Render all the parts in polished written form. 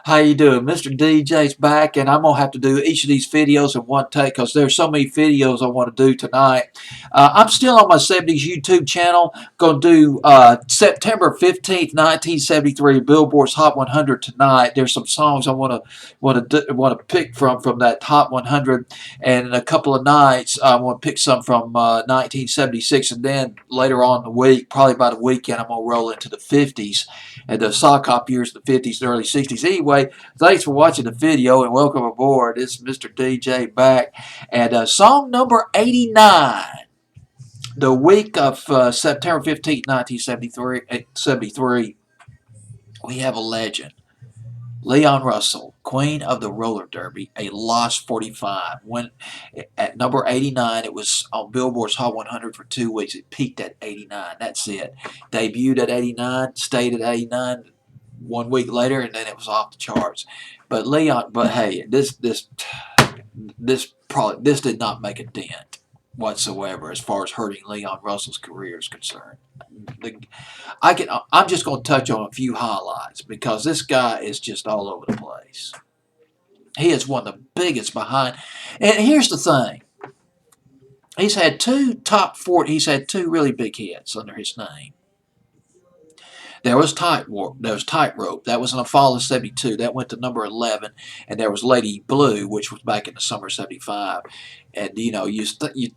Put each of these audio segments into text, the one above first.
How you doing? Mr. DJ's back, and I'm gonna have to do each of these videos in one take because there's so many videos I want to do tonight. I'm still on my 70s YouTube channel. Gonna do September 15th, 1973, Billboard's Hot 100 tonight. There's some songs I want to pick from that Hot 100, and in a couple of nights I want to pick some from 1976, and then later on in the week, probably by the weekend, I'm gonna roll into the 50s and the sock hop years of the 50s and early 60s. Anyway, thanks for watching the video and welcome aboard. It's Mr. DJ back. And song number 89, the week of September 15th, 1973, we have a legend. Leon Russell, Queen of the Roller Derby, a Lost 45. When at number 89, it was on Billboard's Hot 100 for 2 weeks. It peaked at 89. That's it. Debuted at 89, stayed at 89 1 week later, and then it was off the charts. But hey, this did not make a dent whatsoever as far as hurting Leon Russell's career is concerned. I'm just going to touch on a few highlights because this guy is just all over the place. He is one of the biggest behind. And here's the thing. He's had two really big hits under his name. There was Tightrope. That was in the fall of 72. That went to number 11. And there was Lady Blue, which was back in the summer of 75. And, you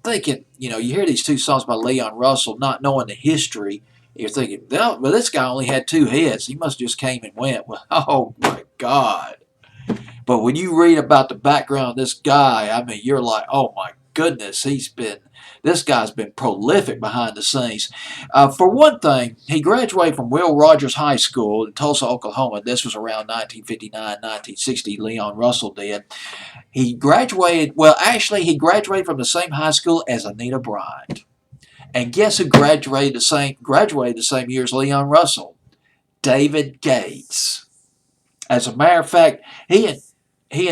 thinking, you hear these two songs by Leon Russell, not knowing the history. You're thinking, well, this guy only had 2 hits. He must have just came and went. Well, oh, my God. But when you read about the background of this guy, I mean, you're like, oh, my goodness, this guy's been prolific behind the scenes. For one thing, he graduated from Will Rogers High School in Tulsa, Oklahoma. This was around 1959, 1960, Leon Russell did. He graduated from the same high school as Anita Bryant. And guess who graduated the same year as Leon Russell? David Gates. As a matter of fact, he and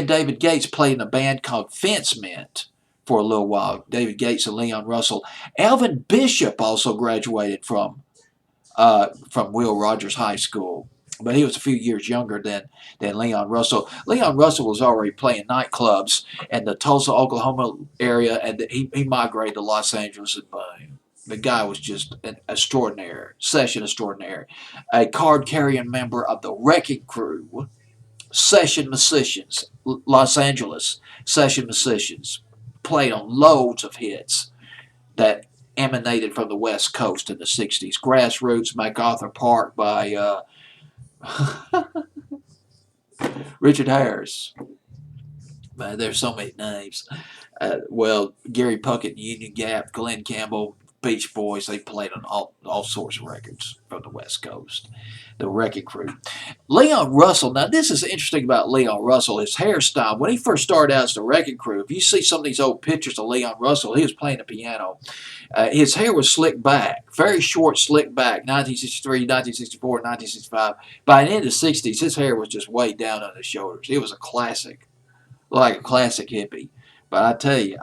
David Gates played in a band called Fence Mint for a little while. David Gates and Leon Russell. Alvin Bishop also graduated from Will Rogers High School, but he was a few years younger than Leon Russell. Leon Russell was already playing nightclubs in the Tulsa, Oklahoma area, and he migrated to Los Angeles, and boom. The guy was just an session extraordinaire. A card-carrying member of the Wrecking Crew, session musicians, Los Angeles session musicians, played on loads of hits that emanated from the West Coast in the 60s. Grassroots, MacArthur Park by Richard Harris. Man, there's so many names. Gary Puckett, Union Gap, Glenn Campbell, Beach Boys, they played on all sorts of records from the West Coast. The Wrecking Crew. Leon Russell, now this is interesting about Leon Russell, his hairstyle. When he first started out as the Wrecking Crew, if you see some of these old pictures of Leon Russell, he was playing the piano. His hair was slicked back, very short, slicked back, 1963, 1964, 1965. By the end of the 60s, his hair was just way down on his shoulders. It was a classic, like a classic hippie. But I tell you,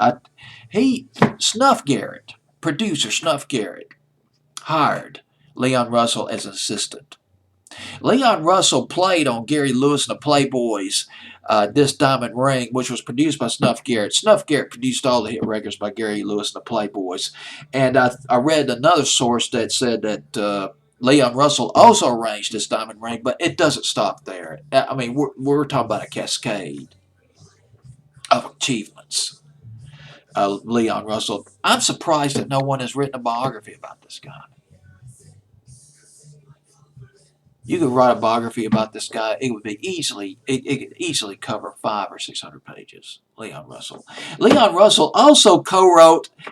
producer Snuff Garrett hired Leon Russell as an assistant. Leon Russell played on Gary Lewis and the Playboys' This Diamond Ring, which was produced by Snuff Garrett. Snuff Garrett produced all the hit records by Gary Lewis and the Playboys. And I read another source that said that Leon Russell also arranged This Diamond Ring, but it doesn't stop there. I mean, we're talking about a cascade of achievements. Leon Russell. I'm surprised that no one has written a biography about this guy. You could write a biography about this guy. It could easily cover 500 or 600 pages. Leon Russell. Leon Russell also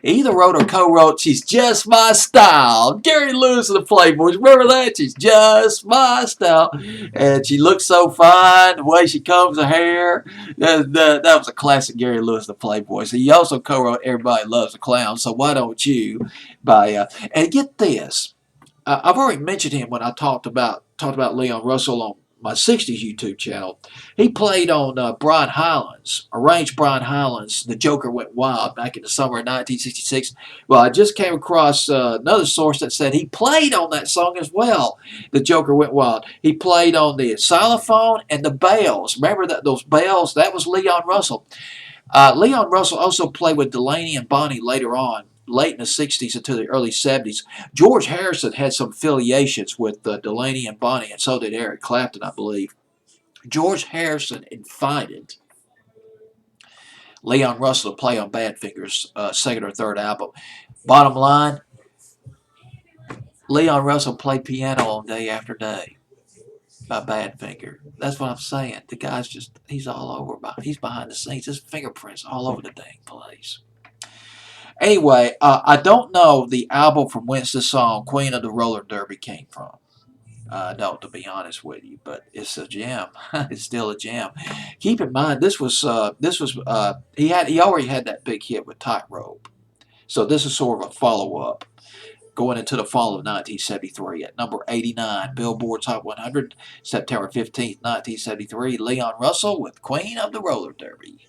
either wrote or co-wrote "She's Just My Style." Gary Lewis and the Playboys. Remember that? She's just my style, and she looks so fine. The way she combs her hair. That was a classic Gary Lewis and the Playboys. He also co-wrote "Everybody Loves a Clown." So why don't you? And get this. I've already mentioned him when I talked about Leon Russell my 60s YouTube channel. He played on Brian Hyland's, arranged Brian Hyland's The Joker Went Wild back in the summer of 1966. Well, I just came across another source that said he played on that song as well, The Joker Went Wild. He played on the xylophone and the bells. Remember those bells? That was Leon Russell. Leon Russell also played with Delaney and Bonnie later on, late in the 60s into the early 70s. George Harrison had some affiliations with Delaney and Bonnie, and so did Eric Clapton, I believe. George Harrison invited Leon Russell to play on Badfinger's second or third album. Bottom line, Leon Russell played piano all day after day by Badfinger. That's what I'm saying. The guy's just, he's all over. He's behind the scenes. His fingerprints all over the dang place. Anyway, I don't know the album from whence the song Queen of the Roller Derby came from. I don't, to be honest with you, but it's a gem. It's still a gem. Keep in mind, he already had that big hit with Tightrope, so this is sort of a follow up going into the fall of 1973 at number 89, Billboard's Hot 100, September 15th, 1973. Leon Russell with Queen of the Roller Derby.